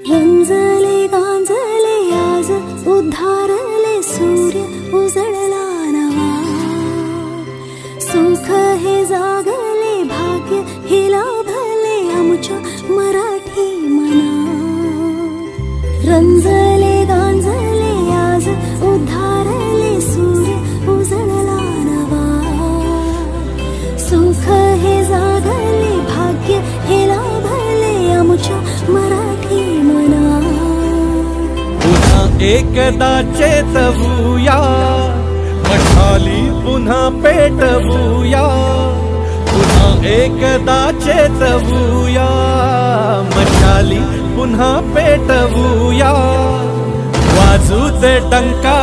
रंजले गांजले आज उद्धारले सूर्य उजळला नवा सुख हे जागले भाग्य हे लाभले आमच्या मराठी मना रंजले गांजले आज उद्धारले सूर्य उजळला नवा सुख हे जागले भाग्य हे लाभले आमच्या मराठी मना पुन्हा एकदा चेतवूया मशाली पुन्हा पेटवूया पुन्हा एकदा चेतवूया मशाली पुन्हा पेटवूया वाजू दे डंका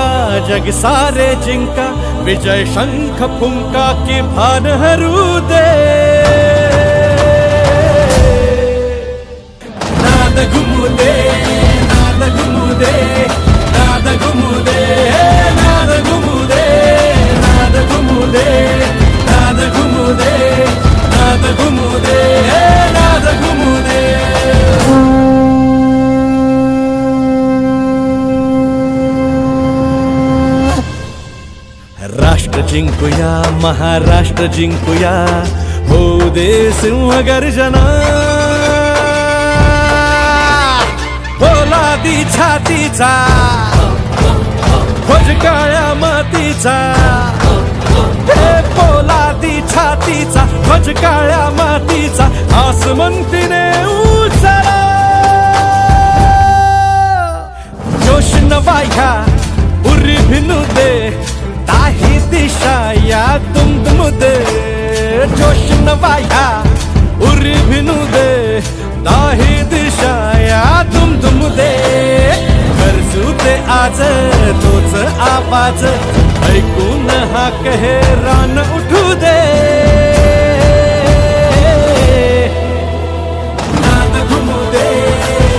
जग सारे जिंका विजय शंख फुंका की भान हरू दे नाद घुमू दे नाद घुमू दे नाद घुमू दे नाद घुमू दे नाद घुमू दे नाद घुमू दे नाद घुमू दे नाद घुमू दे राष्ट्र जिंकुया महाराष्ट्र जिंकुया होऊ दे सिंह गर्जना पोलादी छातीचा ध्वज काळ्या मातीचा पोलादी छातीचा ध्वज काळ्या मातीचा आसमंतीने उचला जोश नवाया उरी भिनू दे ताही दिशा या दुमदुम दे जोश नवाया उरी भिनू दे ताही दिशा या दुमदुम दे गरजू दे आज तोच आवाज ऐकून हा कहे रान उठू दे नाद घुमू दे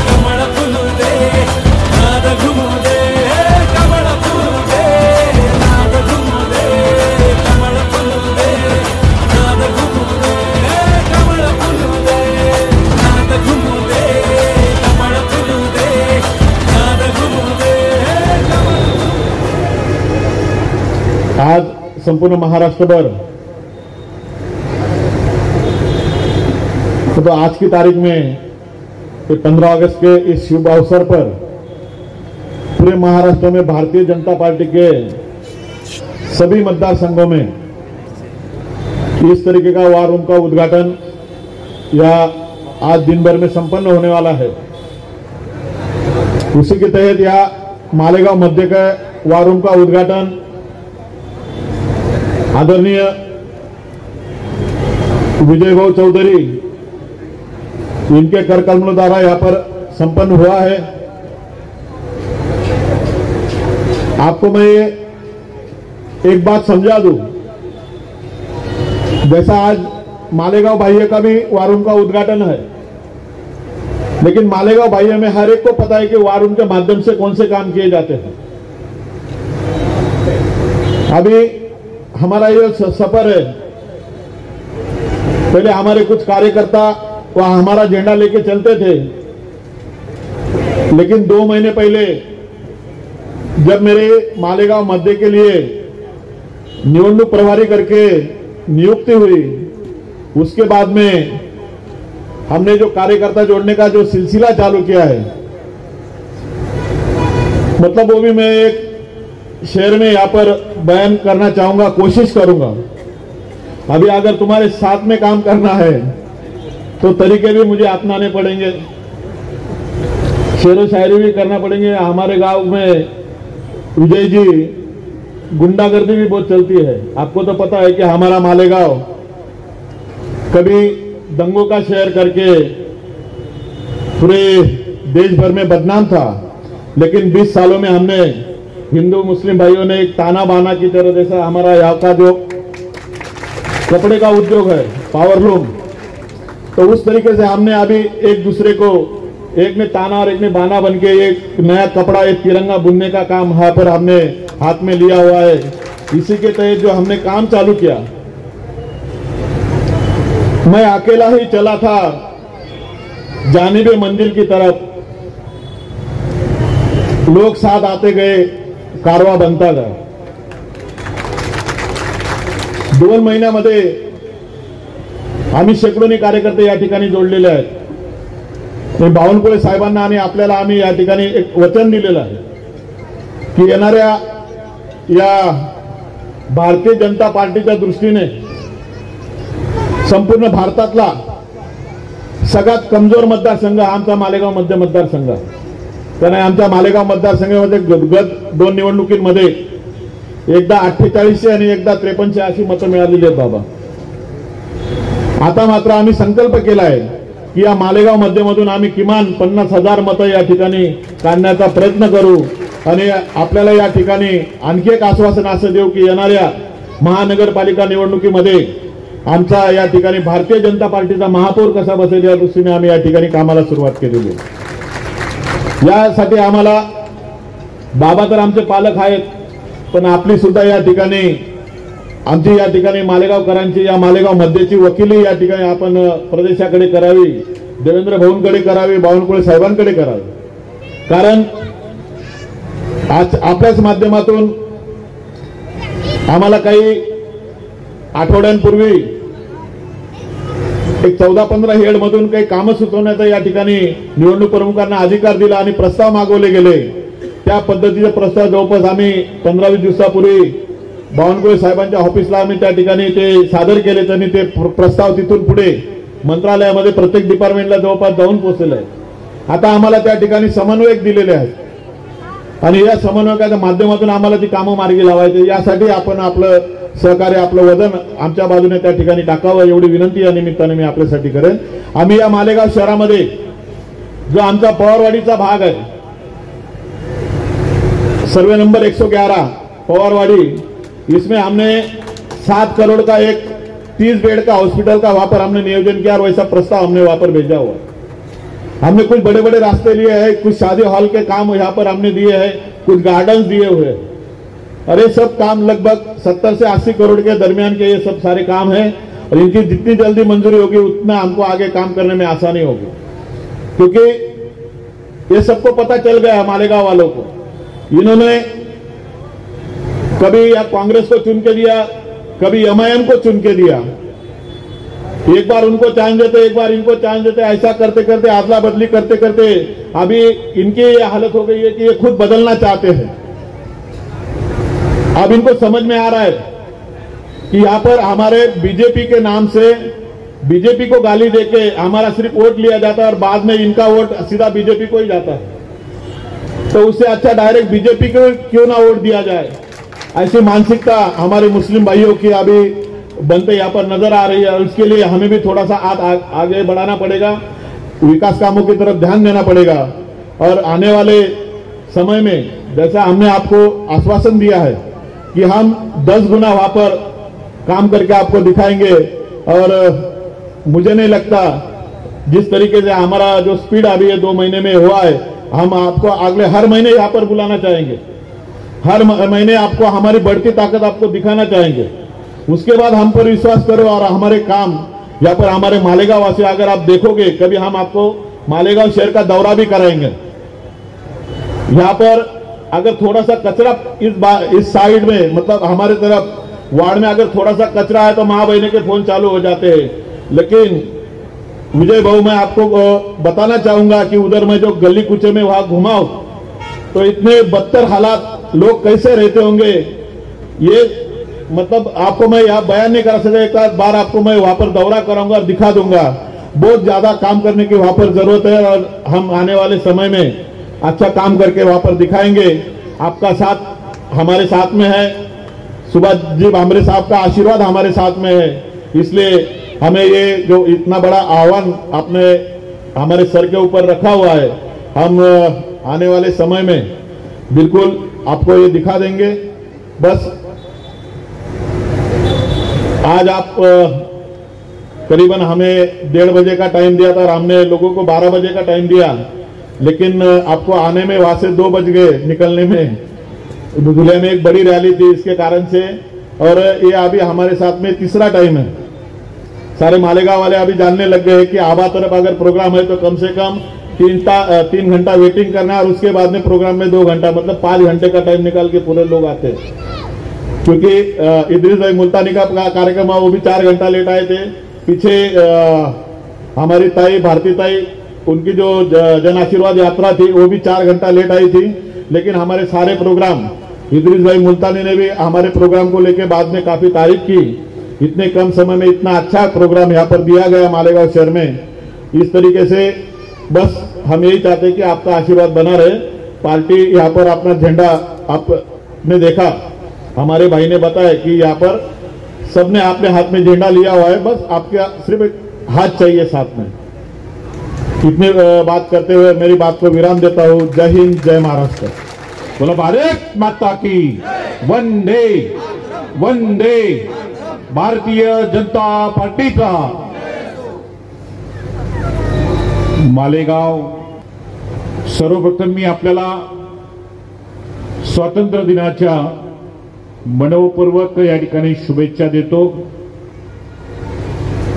कमळ फुलू दे नाद घुमू दे कमळ फुलू दे नाद घुमू दे कमळ फुलू दे नाद घुमू दे कमळ फुलू दे नाद घुमू दे कमळ फुलू दे नाद घुमू दे आज संपूर्ण महाराष्ट्रभर तो आज की तारीख में 15 अगस्त के इस शुभ अवसर पर पूरे महाराष्ट्र में भारतीय जनता पार्टी के सभी मतदार संघों में इस तरीके का वार रूम का उद्घाटन या आज दिन भर में संपन्न होने वाला है। उसी के तहत यहाँ मालेगांव मध्य का वार रूम का उद्घाटन आदरणीय विजय भाऊ चौधरी इनके कर कमलों द्वारा यहाँ पर संपन्न हुआ है। आपको मैं एक बात समझा दूं, जैसा आज मालेगांव बाह्य का भी वार रूम का उद्घाटन है, लेकिन मालेगांव बाह्य में हर एक को पता है कि वार रूम के माध्यम से कौन से काम किए जाते हैं। अभी हमारा ये सफर है, पहले हमारे कुछ कार्यकर्ता वहां हमारा झंडा लेके चलते थे, लेकिन 2 महीने पहले जब मेरे मालेगांव मध्य के लिए निवडणूक प्रभारी करके नियुक्ति हुई, उसके बाद में हमने जो कार्यकर्ता जोड़ने का जो सिलसिला चालू किया है, मतलब वो भी मैं एक शहर में यहाँ पर बयान करना चाहूंगा, कोशिश करूंगा। अभी अगर तुम्हारे साथ में काम करना है तो तरीके भी मुझे अपनाने पड़ेंगे, शेरो शायरी भी करना पड़ेंगे। हमारे गांव में विजय जी गुंडागर्दी भी बहुत चलती है। आपको तो पता है कि हमारा मालेगांव कभी दंगों का शहर करके पूरे देश भर में बदनाम था, लेकिन 20 सालों में हमने हिंदू मुस्लिम भाइयों ने एक ताना बाना की तरह, जैसा हमारा यहाँ का जो कपड़े का उद्योग है पावरलूम, तो उस तरीके से हमने अभी एक दूसरे को, एक ने ताना और एक ने बाना बन के एक नया कपड़ा, एक तिरंगा बुनने का काम यहाँ पर हमने हाथ में लिया हुआ है। इसी के तहत जो हमने काम चालू किया, मैं अकेला ही चला था जानिबे मंजिल की तरफ, लोक साथ आते गए, कारवा बनता गया. 2 महिन्यामध्ये आम्ही शेकडोनी कार्यकर्ते या ठिकाणी जोडलेले आहेत. बावनकुळे साहेबांना आणि आपल्याला आम्ही या ठिकाणी एक वचन दिलेलं आहे की येणाऱ्या या भारतीय जनता पार्टीच्या दृष्टीने संपूर्ण भारतातला सगळ्यात कमजोर मतदारसंघ आमचा मालेगाव मध्य मतदारसंघ. कारण आमच्या मालेगाव मतदारसंघामध्ये गत 2 निवडणुकीमध्ये एकदा 4800 आणि एकदा 5300 अशी मतं मिळालेली आहेत बाबा. आता मात्र आम्ही संकल्प केला आहे की या मालेगाव मध्यमधून आम्ही किमान 50,000 मतं या ठिकाणी काढण्याचा प्रयत्न करू. आणि आपल्याला या ठिकाणी आणखी एक आश्वासन असं देऊ की येणाऱ्या महानगरपालिका निवडणुकीमध्ये आमचा या ठिकाणी भारतीय जनता पार्टीचा महापौर कसा बसेल या दृष्टीने आम्ही या ठिकाणी कामाला सुरुवात केलेली आहे. यासाठी आम्हाला बाबा तर आमचे पालक आहेत, पण आपली सुद्धा या ठिकाणी आमची या ठिकाणी मालेगावकरांची या मालेगाव मध्येची वकिली या ठिकाणी आपण प्रदेशाकडे करावी, देवेंद्र भाऊंकडे करावी, बावनकुळे साहेबांकडे करावी. कारण आज आपल्याच माध्यमातून आम्हाला काही आठवड्यांपूर्वी एक 14-15 हेड मधून काही कामं सुचवण्याचा या ठिकाणी निवडणूक प्रमुखांना अधिकार दिला आणि प्रस्ताव मागवले गेले. त्या पद्धतीचे प्रस्ताव जवळपास आम्ही 15-20 दिवसापूर्वी बावनकुळे साहेबांच्या ऑफिसला आम्ही त्या ठिकाणी ते सादर केले. त्यांनी ते प्रस्ताव तिथून पुढे मंत्रालयामध्ये प्रत्येक डिपार्टमेंटला जवळपास जाऊन पोहोचलेले आहेत. आता आम्हाला त्या ठिकाणी समन्वयक दिलेले आहेत आणि या समन्वयकाच्या माध्यमातून आम्हाला ती कामं मार्गी लावायची. यासाठी आपण आपलं सहकार्य, आपलं वजन आमच्या बाजूने त्या ठिकाणी टाकावं एवढी विनंती या निमित्ताने मी आपल्यासाठी करेन. आम्ही या मालेगाव शहरामध्ये जो आमचा पवारवाडीचा भाग आहे, सर्वे नंबर 111 पवारवाड़ी, इसमें हमने 7 करोड़ का एक 30 बेड का हॉस्पिटल का वहां पर हमने नियोजन किया और वैसा प्रस्ताव हमने वहां पर भेजा हुआ. हमने कुछ बड़े बड़े रास्ते लिए हैं, कुछ शादी हॉल के काम यहाँ पर हमने दिए हैं, कुछ गार्डन्स दिए हुए हैं. और ये सब काम लगभग 70 से 80 करोड़ के दरमियान के ये सब सारे काम हैं और इनकी जितनी जल्दी मंजूरी होगी उतना हमको आगे काम करने में आसानी होगी. क्योंकि ये सबको पता चल गया मालेगांव वालों को, इन्होंने कभी या कांग्रेस को चुन के दिया, कभी एमआईएम को चुन के दिया. एक बार उनको चांस देते, एक बार इनको चांस देते, ऐसा करते करते अदला बदली करते करते अभी इनकी ये हालत हो गई है कि ये खुद बदलना चाहते हैं. अब इनको समझ में आ रहा है कि यहाँ पर हमारे बीजेपी के नाम से बीजेपी को गाली देके हमारा सिर्फ वोट लिया जाता है और बाद में इनका वोट सीधा बीजेपी को ही जाता है. तो उससे अच्छा डायरेक्ट बीजेपी को क्यों ना वोट दिया जाए, ऐसी मानसिकता हमारे मुस्लिम भाइयों की अभी बनते यहाँ पर नजर आ रही है. उसके लिए हमें भी थोड़ा सा आगे बढ़ाना पड़ेगा, विकास कामों की तरफ ध्यान देना पड़ेगा. और आने वाले समय में जैसा हमने आपको आश्वासन दिया है कि हम 10 गुना वहां पर काम करके आपको दिखाएंगे. और मुझे नहीं लगता जिस तरीके से हमारा जो स्पीड अभी ये 2 महीने में हुआ है, हम आपको अगले हर महीने यहाँ पर बुलाना चाहेंगे, हर महीने आपको हमारी बढ़ती ताकत आपको दिखाना चाहेंगे. उसके बाद हम पर विश्वास करो और हमारे काम यहाँ पर हमारे मालेगांव वासी, अगर आप देखोगे कभी हम आपको मालेगांव शहर का दौरा भी कराएंगे. यहाँ पर अगर थोड़ा सा कचरा इस साइड में, मतलब हमारे तरफ वार्ड में अगर थोड़ा सा कचरा है तो माँ बहने के फोन चालू हो जाते हैं. लेकिन विजय भाऊ, मैं आपको बताना चाहूंगा कि उधर मैं जो गली कुचे में वहां घुमाऊं तो इतने बदतर हालात, लोग कैसे रहते होंगे, ये मतलब आपको मैं यहाँ बयान नहीं कर सकता. एक बार आपको मैं वहां पर दौरा कराऊंगा और दिखा दूंगा. बहुत ज्यादा काम करने की वहां पर जरूरत है और हम आने वाले समय में अच्छा काम करके वहां पर दिखाएंगे. आपका साथ हमारे साथ में है, सुभाष जी भामरे साहब का आशीर्वाद हमारे साथ में है. इसलिए हमें ये जो इतना बड़ा आह्वान आपने हमारे सर के ऊपर रखा हुआ है, हम आने वाले समय में बिल्कुल आपको ये दिखा देंगे. बस आज आप करीबन हमें 1:30 बजे का टाइम दिया था और हमने लोगों को 12 बजे का टाइम दिया, लेकिन आपको आने में वहां से 2 बज गए निकलने में. धुले में एक बड़ी रैली थी इसके कारण से, और ये अभी हमारे साथ में तीसरा टाइम है. सारे मालेगांव वाले अभी जानने लग गए कि आबा तरफ अगर प्रोग्राम है तो कम से कम 3 घंटा वेटिंग करना है और उसके बाद में प्रोग्राम में 2 घंटा, मतलब 5 घंटे का टाइम निकाल के पूरे लोग आते हैं। क्योंकि इदरीस भाई मुल्तानी का कार्यक्रम है, वो भी 4 घंटा लेट आए थे। पीछे हमारी ताई भारती ताई, उनकी जो जन आशीर्वाद यात्रा थी वो भी 4 घंटा लेट आई थी। लेकिन हमारे सारे प्रोग्राम, इदरीस भाई मुल्तानी ने भी हमारे प्रोग्राम को लेकर बाद में काफी तारीफ की। इतने कम समय में इतना अच्छा प्रोग्राम यहाँ पर दिया गया मालेगांव शहर में। इस तरीके से बस हम यही चाहते हैं कि आपका आशीर्वाद बना रहे। पार्टी यहाँ पर अपना झंडा, आपने देखा हमारे भाई ने बताया कि यहाँ पर सबने अपने हाथ में झंडा लिया हुआ है, बस आपका सिर्फ एक हाथ चाहिए साथ में। इतने बात करते हुए मेरी बात को विराम देता हूँ। जय हिंद, जय महाराष्ट्र। बोलो भारत माता की वंदे वंदे। भारतीय जनता पार्टीचा मालेगाव। सर्वप्रथम मी आपल्याला स्वातंत्र्य दिनाच्या मनपूर्वक या ठिकाणी शुभेच्छा देतो।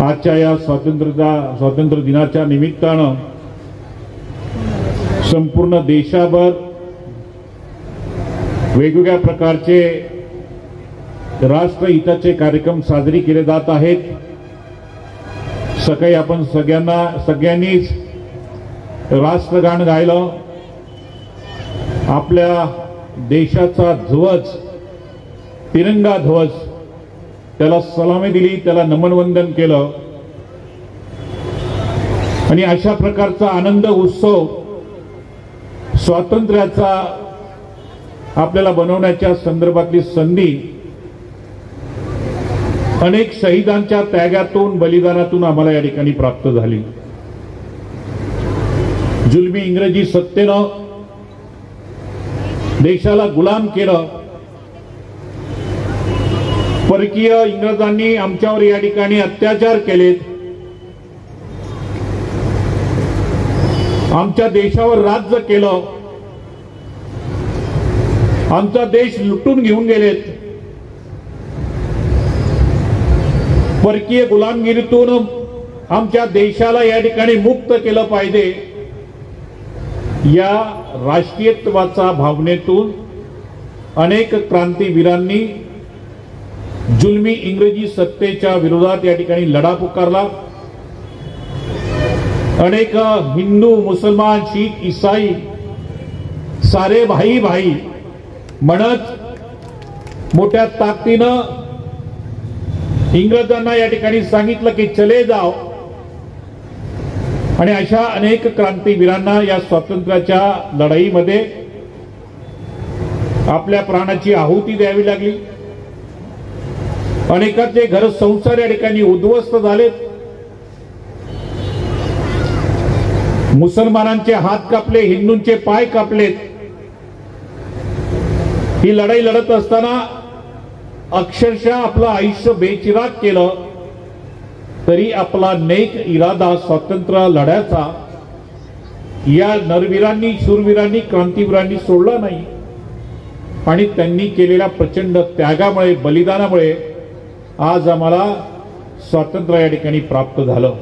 आजच्या या स्वातंत्र्य दिनाच्या निमित्तानं संपूर्ण देशाभर वेगवेगळ्या प्रकारचे राष्ट्रहिताचे कार्यक्रम साजरे केले जात आहेत। सकाळी आपण सगळ्यांनीच राष्ट्रगान गायलं, आपल्या देशाचा ध्वज, तिरंगा ध्वज, त्याला सलामी दिली, त्याला नमन वंदन केलं आणि अशा प्रकारचा आनंद उत्सव स्वातंत्र्याचा आपल्याला बनवण्याच्या संदर्भातली संधी अनेक शहीदांच्या त्यागातून, बलिदानातून आम्हाला या ठिकाणी प्राप्त झाली। जुलमी इंग्रजी सत्तेनं देशाला गुलाम केलं। परकीय इंग्रजांनी आमच्यावर या ठिकाणी अत्याचार केलेत, आमच्या देशावर राज्य केलं, आमचा देश लुटून घेऊन गेलेत। परकीय गुलामगिरीतून आमच्या देशाला या ठिकाणी मुक्त केलं पाहिजे, या राष्ट्रीयत्वाचा भावनेतून अनेक क्रांतीवीरांनी जुलमी इंग्रजी सत्तेच्या विरोधात या ठिकाणी लढा पुकारला। अनेक हिंदू, मुसलमान, शीख, ईसाई सारे भाई भाई म्हणत मोठ्या ताकदीनं इंग्रजांना या ठिकाणी सांगितलं की चले जाओ। आणि अशा अनेक क्रांतीवीरांना या स्वातंत्र्याच्या लढाईमध्ये आपल्या प्राणाची आहुती द्यावी लागली। अनेकांचे घर संसार या ठिकाणी उद्ध्वस्त झालेत, मुसलमानांचे हात कापले, हिंदूंचे पाय कापलेत। ही लढाई लढत असताना अक्षरशः आपलं आयुष्य बेचिराग केलं, तरी आपला नेक इरादा स्वातंत्र्य लढ्याचा या नरवीरांनी, शूरवीरांनी, क्रांतीवीरांनी सोडला नाही। आणि त्यांनी केलेल्या प्रचंड त्यागामुळे, बलिदानामुळे आज आम्हाला स्वातंत्र्य या ठिकाणी प्राप्त झालं।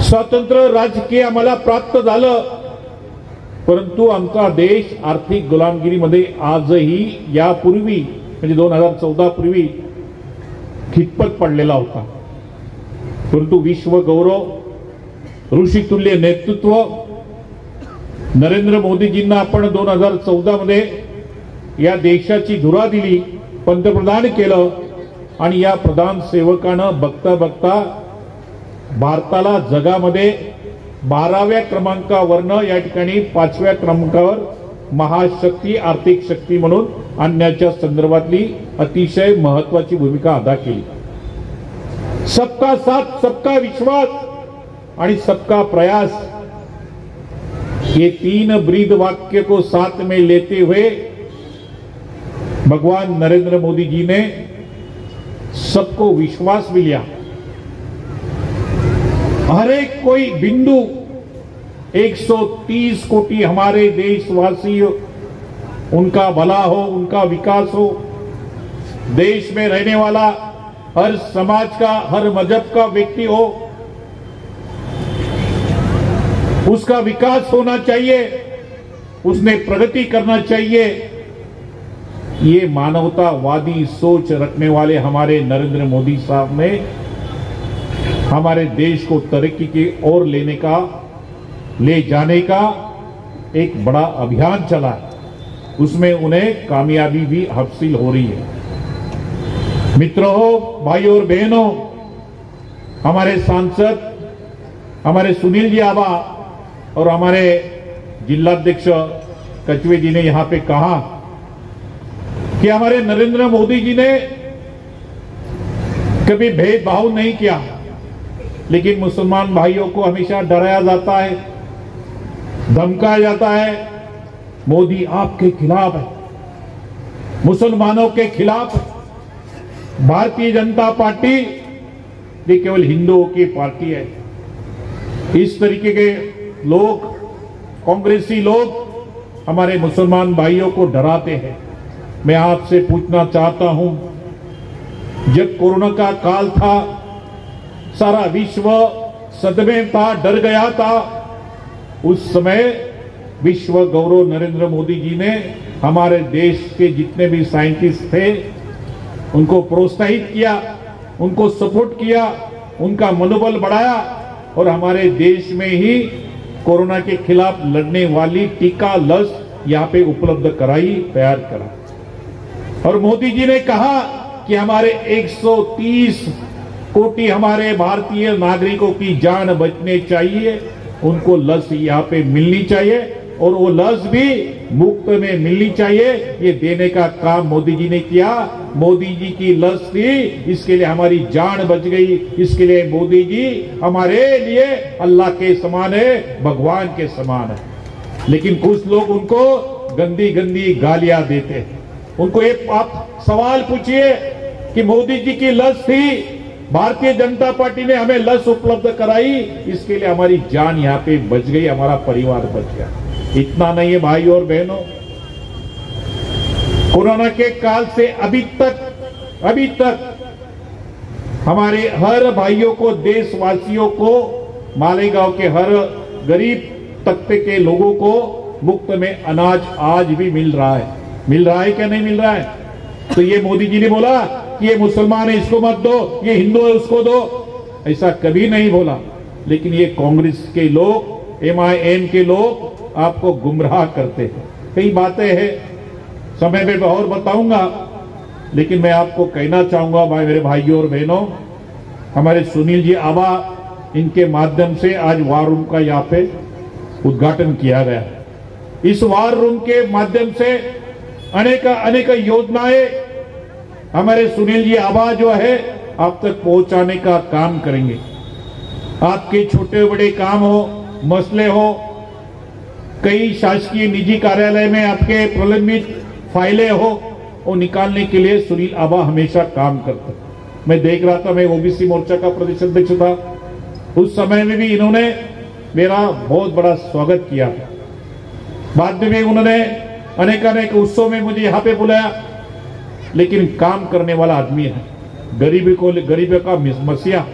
स्वातंत्र्य राजकीय आम्हाला प्राप्त झालं, परंतु आमचा देश आर्थिक गुलामगिरीमध्ये आजही यापूर्वी म्हणजे 2014 पूर्वी खितपत पडलेला होता। परंतु विश्व गौरव, ऋषितुल्य नेतृत्व नरेंद्र मोदीजींना आपण 2014 मध्ये या देशाची धुरा दिली, पंतप्रधान केलं आणि या प्रधान सेवकानं बघता बघता भारताला जगामध्ये 12व्या क्रमांकावरनं या ठिकाणी 5व्या क्रमांकावर महाशक्ती, आर्थिक शक्ती म्हणून आणण्याच्या संदर्भातली अतिशय महत्वाची भूमिका अदा केली। सबका साथ, सबका विश्वास आणि सबका प्रयास, ये 3 ब्रीद वाक्य को साथ में लेते हुए भगवान नरेंद्र मोदी जी ने सबको विश्वास भी लिया। हर एक कोई बिंदु 130 कोटि हमारे देशवासी, उनका भला हो, उनका विकास हो, देश में रहने वाला हर समाज का, हर मजहब का व्यक्ति हो, उसका विकास होना चाहिए, उसने प्रगति करना चाहिए। ये मानवतावादी सोच रखने वाले हमारे नरेंद्र मोदी साहब ने हमारे देश को तरक्की की ओर ले जाने का एक बड़ा अभियान चला है, उसमें उन्हें कामयाबी भी हासिल हो रही है। मित्रों, भाइयों और बहनों, हमारे सांसद हमारे सुनील जी आबा और हमारे जिलाध्यक्ष कचवे जी ने यहां पे कहा कि हमारे नरेंद्र मोदी जी ने कभी भेदभाव नहीं किया, लेकिन मुसलमान भाइयों को हमेशा डराया जाता है, धमकाया जाता है। मोदी आपके खिलाफ है, मुसलमानों के खिलाफ है। भारतीय जनता पार्टी ये केवल हिंदुओं की पार्टी है। इस तरीके के लोग, कांग्रेसी लोग हमारे मुसलमान भाइयों को डराते हैं। मैं आपसे पूछना चाहता हूं, जब कोरोना का काल था, सारा विश्व सदमे था, डर गया था, उस समय विश्व गौरव नरेंद्र मोदी जी ने हमारे देश के जितने भी साइंटिस्ट थे उनको प्रोत्साहित किया, उनको सपोर्ट किया, उनका मनोबल बढ़ाया और हमारे देश में ही कोरोना के खिलाफ लड़ने वाली टीका लस यहां पे उपलब्ध कराई, तैयार करा। और मोदी जी ने कहा कि हमारे 130 कोटि हमारे भारतीय नागरिकों की जान बचने चाहिए, उनको लस यहाँ पे मिलनी चाहिए और वो लस भी मुफ्त में मिलनी चाहिए। ये देने का काम मोदी जी ने किया। मोदी जी की लस थी, इसके लिए हमारी जान बच गई। इसके लिए मोदी जी हमारे लिए अल्लाह के समान है, भगवान के समान है। लेकिन कुछ लोग उनको गंदी गंदी गालियां देते हैं। उनको एक आप सवाल पूछिए कि मोदी जी की लस थी, भारतीय जनता पार्टी ने हमें लस उपलब्ध कराई, इसके लिए हमारी जान यहाँ पे बच गई, हमारा परिवार बच गया। इतना नहीं है भाई और बहनों, कोरोना के काल से अभी तक हमारे हर भाइयों को, देशवासियों को, मालेगांव के हर गरीब तबके के लोगों को मुफ्त में अनाज आज भी मिल रहा है। मिल रहा है क्या नहीं मिल रहा है? तो ये मोदी जी ने बोला कि ये मुसलमान है इसको मत दो, ये हिंदू है उसको दो, ऐसा कभी नहीं बोला। लेकिन ये कांग्रेस के लोग, MIM के लोग आपको गुमराह करते हैं। कई बातें हैं, समय पे और बताऊंगा, लेकिन मैं आपको कहना चाहूंगा भाई, मेरे भाइयों और बहनों, हमारे सुनील जी आबा, इनके माध्यम से आज वार रूम का यहाँ पे उद्घाटन किया गया। इस वार रूम के माध्यम से अनेक योजनाएं हमारे सुनील जी आबा जो है आप तक पहुंचाने का काम करेंगे। आपके छोटे बड़े काम हो, मसले हो, कई शासकीय निजी कार्यालय में आपके प्रलंबित फाइलें हो, वो निकालने के लिए सुनील आबा हमेशा काम करते। मैं देख रहा था, मैं ओबीसी मोर्चा का प्रदेश अध्यक्ष था, उस समय में भी इन्होंने मेरा बहुत बड़ा स्वागत किया। बाद में भी उन्होंने अनेक उत्सव में मुझे यहाँ पे बुलाया। लेकिन काम करने वाला आदमी है, गरीबों का मसीहा,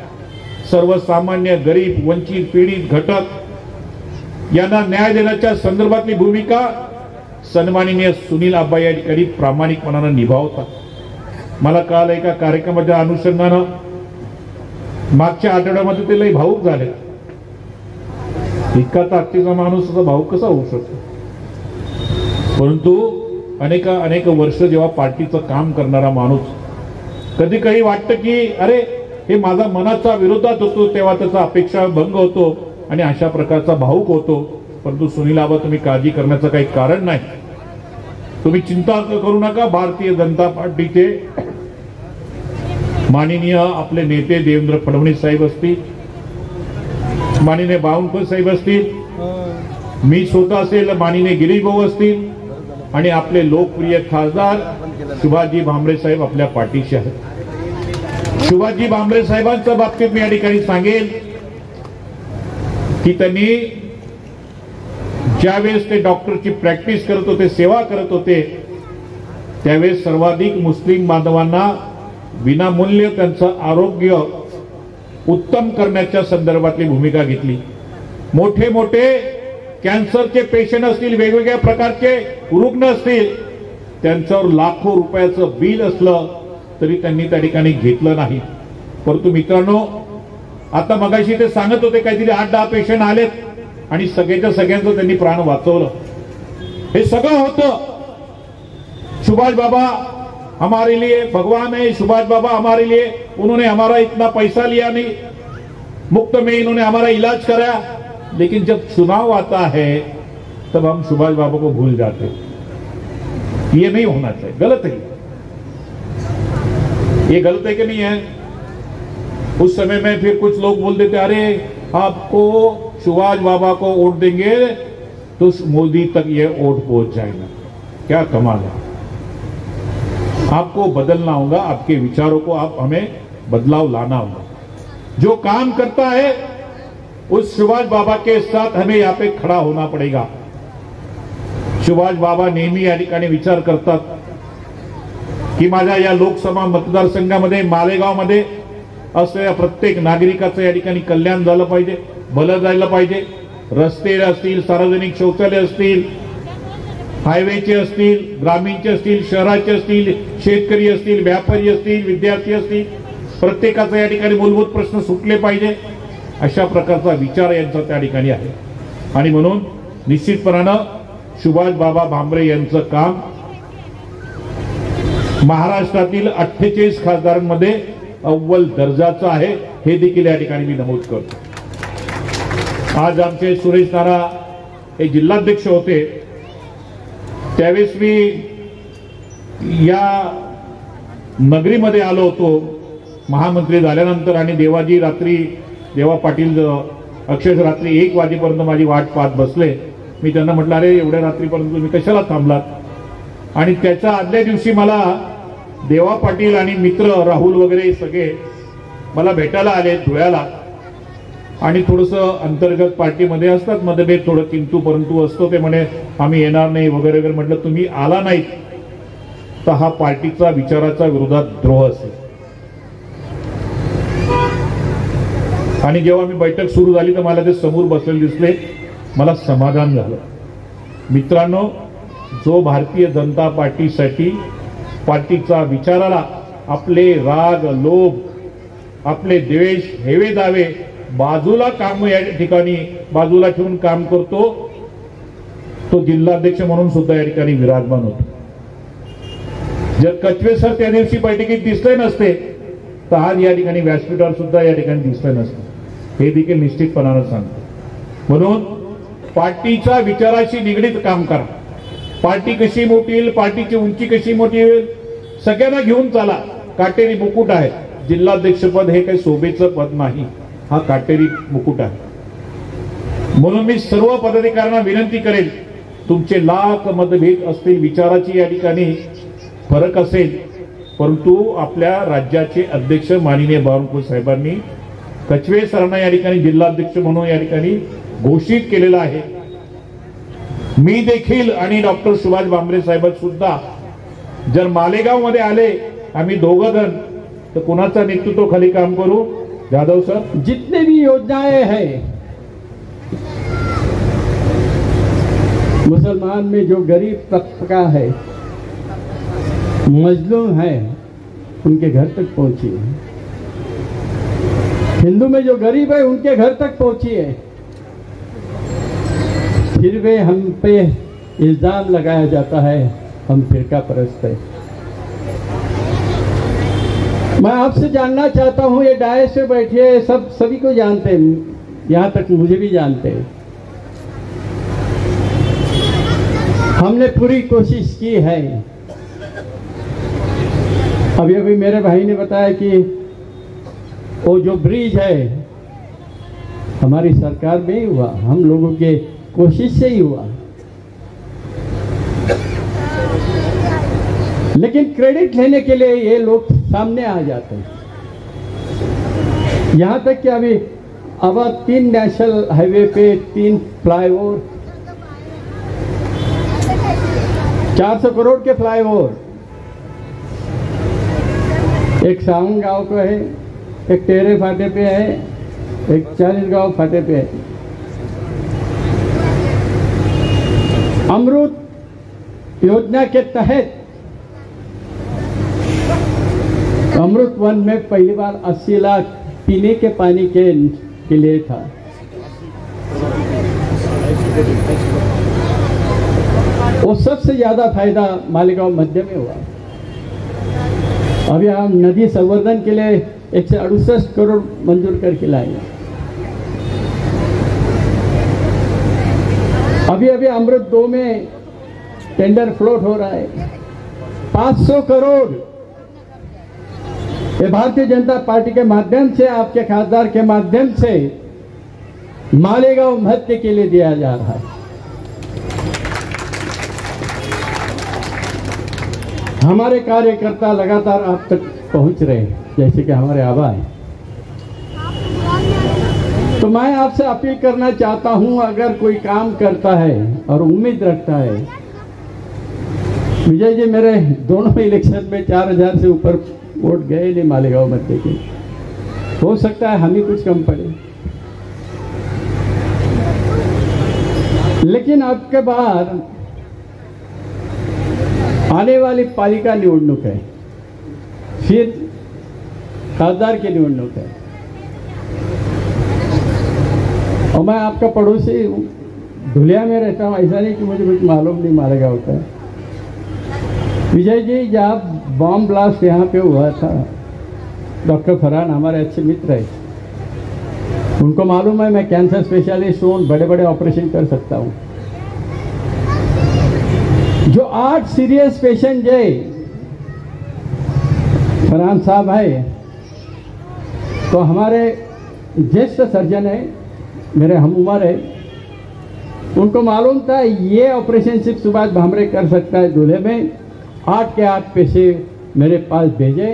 सर्वसामान्य गरीब, वंचित, पीडित घटक यांना न्याय देण्याच्या संदर्भातली भूमिका सन्माननीय सुनील आबा या ठिकाणी प्रामाणिकपणाने निभावतात। मला काल एका कार्यक्रमाच्या अनुषंगानं मागच्या आठवड्यामध्ये ते लई भावुक झाले। इतका ताकदीचा माणूस असा भावुक कसा होऊ शकतो? परंतु अनेक वर्ष जेव्हा पार्टीचं काम करणारा माणूस, कधी कधी वाटतं की अरे हे माझा मनाचा विरोधात होतो, तेव्हा त्याचा अपेक्षा भंग होतो आणि अशा प्रकारचा भावुक होतो। परंतु सुनील आबा, तुम्ही काळजी करण्याचं काही कारण नाही, तुम्ही चिंता करू नका। भारतीय जनता पार्टीचे माननीय आपले नेते देवेंद्र फडणवीस साहेब असतील, माननीय बावनकुळे साहेब असतील, मी स्वतः असेल, माननीय गिरीश भाऊ असतील आणि आपले लोकप्रिय खासदार शिवाजी भामरे साहेब आपल्या पाठीशी आहेत। शिवाजी भामरे साहेबांच्या बाबतीत मी या ठिकाणी सांगेल की त्यांनी ज्यावेळेस ते डॉक्टरची प्रॅक्टिस करत होते, सेवा करत होते, त्यावेळेस सर्वाधिक मुस्लिम बांधवांना विनामूल्य त्यांचं आरोग्य उत्तम करण्याच्या संदर्भातली भूमिका घेतली। मोठे मोठे कॅन्सरचे पेशंट असतील, वेगवेगळ्या प्रकारचे रुग्ण असतील, त्यांच्यावर लाखो रुपयाचं बिल असलं तरी त्यांनी त्या ठिकाणी घेतलं नाही. परंतु मित्रांनो, आता मगाशी ते सांगत होते काहीतरी 8-10 पेशंट आलेत आणि सगळ्याच्या सगळ्यांचं त्यांनी प्राण वाचवलं. हे सगळं होतं. सुभाष बाबा हमारे लिए भगवान है, सुभाष बाबा हमारे लिए, उन्होंने हमारा इतना पैसा लिया नहीं, मुफ्त में इन्होंने हमारा इलाज कराया. लेकिन जब चुनाव आता है तब हम सुभाष बाबा को भूल जाते. ये नहीं होना चाहिए, गलत है. ये गलत है कि नहीं है? उस समय में फिर कुछ लोग बोल देते, अरे आपको सुभाष बाबा को वोट देंगे तो मोदी तक ये वोट पहुंच जाएगा. क्या कमाल है. आपको बदलना होगा, आपके विचारों को आप हमें बदलाव लाना होगा. जो काम करता है उस सुभाष बाबा के साथ हमें यहाँ पे खड़ा होना पड़ेगा. सुभाष बाबा नेहमी या ठिकाणी विचार करतात की माझ्या या लोकसभा मतदारसंघामध्ये मालेगावमध्ये असलेल्या प्रत्येक नागरिकाचं या ठिकाणी कल्याण झालं पाहिजे, भलं झालं पाहिजे. रस्ते असतील, सार्वजनिक शौचालय असतील, हायवेचे असतील, ग्रामीणचे असतील, शहराचे असतील, शेतकरी असतील, व्यापारी असतील, विद्यार्थी असतील, प्रत्येकाचा या ठिकाणी मूलभूत प्रश्न सुटले पाहिजे. अशा प्रकारचा विचार यांचा त्या ठिकाणी आहे. आणि म्हणून निश्चितपणानं सुभाष बाबा भामरे यांचं काम महाराष्ट्रातील 48 खासदारांमध्ये अव्वल दर्जाचं आहे, हे देखील या ठिकाणी मी नमूद करतो. आज आमचे सुरेश नारा हे जिल्हाध्यक्ष होते, त्यावेळेस मी या नगरीमध्ये आलो होतो महामंत्री झाल्यानंतर. आणि देवा पाटील अक्षरशः रात्री 1 वाजेपर्यंत माझी वाट पाहत बसले. मी त्यांना म्हटलं, अरे एवढ्या रात्रीपर्यंत तुम्ही कशाला थांबलात? आणि त्याच्या आदल्या दिवशी मला देवा पाटील आणि मित्र राहुल वगैरे सगळे मला भेटायला आले धुळ्याला. आणि थोडंसं अंतर्गत पार्टीमध्ये असतात मतभेद, थोडं किंतु परंतु असतो. ते म्हणे आम्ही येणार नाही वगैरे वगैरे. म्हटलं, तुम्ही आला नाहीत तर हा पार्टीचा विचाराचा विरोधात द्रोह असेल. आणि जेव्हा मी बैठक सुरू झाली तर मला ते समोर बसलेले दिसले, मला समाधान झालं. मित्रांनो, जो भारतीय जनता पार्टीसाठी पार्टीचा विचाराला आपले राग, लोभ, आपले द्वेष, हेवे दावे बाजूला काम या ठिकाणी बाजूला ठेवून काम करतो, तो जिल्हाध्यक्ष म्हणून सुद्धा या ठिकाणी विराजमान होतो. जर कचवे सर त्या दिवशी बैठकीत दिसले नसते तर आज या ठिकाणी व्यासपीठावर सुद्धा या ठिकाणी दिसले नसते, हे देखील निश्चितपणानं सांगतो. म्हणून पार्टीच्या विचाराशी निगडीत काम करा. पार्टी कशी मोठी येईल, पार्टीची उंची कशी मोठी होईल, सगळ्यांना घेऊन चाला. काटेरी मुकुट आहे जिल्हाध्यक्षपद, हे काही शोभेचं पद नाही, हा काटेरी मुकुट आहे. म्हणून मी सर्व पदाधिकाऱ्यांना विनंती करेल, तुमचे लाख मतभेद असतील, विचाराची या ठिकाणी फरक असेल, परंतु आपल्या राज्याचे अध्यक्ष माननीय बावनकुळे साहेबांनी कचवे सरांना या ठिकाणी जिल्हाध्यक्ष म्हणून या ठिकाणी घोषित केलेलं आहे. मी देखील आणि डॉक्टर सुभाष भामरे साहेब सुद्धा जर मालेगाव मध्ये आले, आम्ही दोघं जण, तर कुणाचा नेतृत्व खाली काम करू? जाधव सर, जितने भी योजनाएं हैं, मुसलमान में जो गरीब तबका है, मजलूम है, उनके घर तक पहुंची है. हिंदू में जो गरीब है उनके घर तक पहुंची है. फिर वे हम पे इल्जाम लगाया जाता है हम फिरका परस्त है. मैं आपसे जानना चाहता हूं, ये डायस पे बैठे सभी को जानते हैं, यहां तक मुझे भी जानते हैं. हमने पूरी कोशिश की है. अभी मेरे भाई ने बताया कि वो जो ब्रिज है हमारी सरकार में ही हुआ, हम लोगों के कोशिश से ही हुआ. लेकिन क्रेडिट लेने के लिए ये लोग सामने आ जाते हैं. यहां तक कि अभी अब 3 नेशनल हाईवे पे 3 फ्लाईओवर, 400 करोड़ के फ्लाईओवर, एक सावन गांव को है, एक टेरे फाटे पे है, एक 40 गांव फाटे पे है. अमृत योजना के तहत अमृत वन में पहली बार 80 लाख पीने के पानी के लिए था। वो सबसे ज्यादा फायदा मालेगांव मध्य में हुआ। अभी हम नदी संवर्धन के लिए 168 करोड़ मंजूर करके लाए। अभी अमृत 2 में टेंडर फ्लोट हो रहा है। 500 करोड़ ये भारतीय जनता पार्टी के माध्यम से, आपके खासदार के माध्यम से मालेगांव मध्य के लिए दिया जा रहा है। हमारे कार्यकर्ता लगातार आप तक पहुंच रहे हैं, जैसे कि हमारे आबा हैं। तो मैं आपसे अपील करना चाहता हूं, अगर कोई काम करता है और उम्मीद रखता है, विजय जी मेरे दोनों इलेक्शन में 4000 से ऊपर वोट गए नहीं मालेगांव मध्य के, हो सकता है हम ही कुछ कम पड़े, लेकिन अब के बाद आने वाली पालिका निवडणूक है, फिर खासदार की निवडणूक है, और मैं आपका पड़ोसी हूँ, धुलिया में रहता हूँ। ऐसा नहीं कि मुझे कुछ मालूम नहीं मालेगांव का। विजय जी, जब बॉम्ब ब्लास्ट यहाँ पे हुआ था, डॉक्टर फरहान हमारे अच्छे मित्र है, उनको मालूम है मैं कैंसर स्पेशलिस्ट हूँ, बड़े बड़े ऑपरेशन कर सकता हूँ। जो 8 सीरियस पेशेंट है, फरहान साहब है, तो हमारे ज्येष्ठ सर्जन है, मेरे हम उम्र है, उनको मालूम था ये ऑपरेशन सिर्फ सुभाष भामरे कर सकता है। दूल्हे में 8 के 8 पैसे मेरे पास भेजे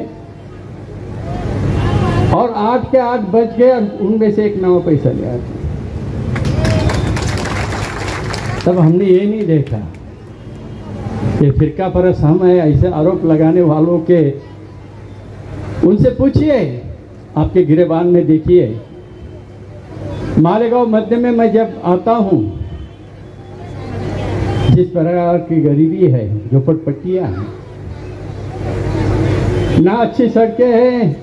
और 8 के 8 बच गए, उनमें से एक नवा पैसा लिया। तब हमने ये नहीं देखा कि फिरका परस्त हम है, ऐसे आरोप लगाने वालों के, उनसे पूछिए, आपके गिरेबान में देखिए। मालेगांव मध्य में मैं जब आता हूं, जिस प्रकार की गरीबी है, झोपड़पट्टियां हैं, ना अच्छी सड़कें हैं,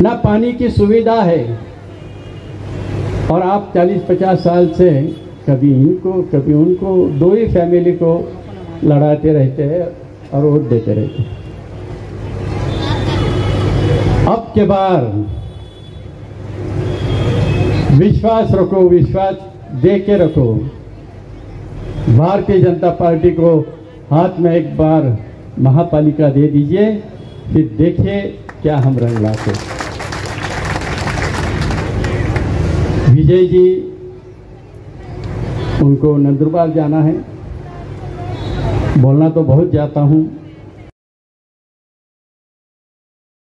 ना पानी की सुविधा है, और आप 40-50 साल से कभी इनको कभी उनको, 2 ही फैमिली को लड़ाते रहते हैं और वोट देते रहते हैं। अब के बार विश्वास रखो, विश्वास दे के रखो। भारतीय जनता पार्टी को हाथ में एक बार महापालिका दे दीजिए, फिर देखिए क्या हम रंग लाते। विजय जी, उनको नंदुरबार जाना है, बोलना तो बहुत जाता हूँ,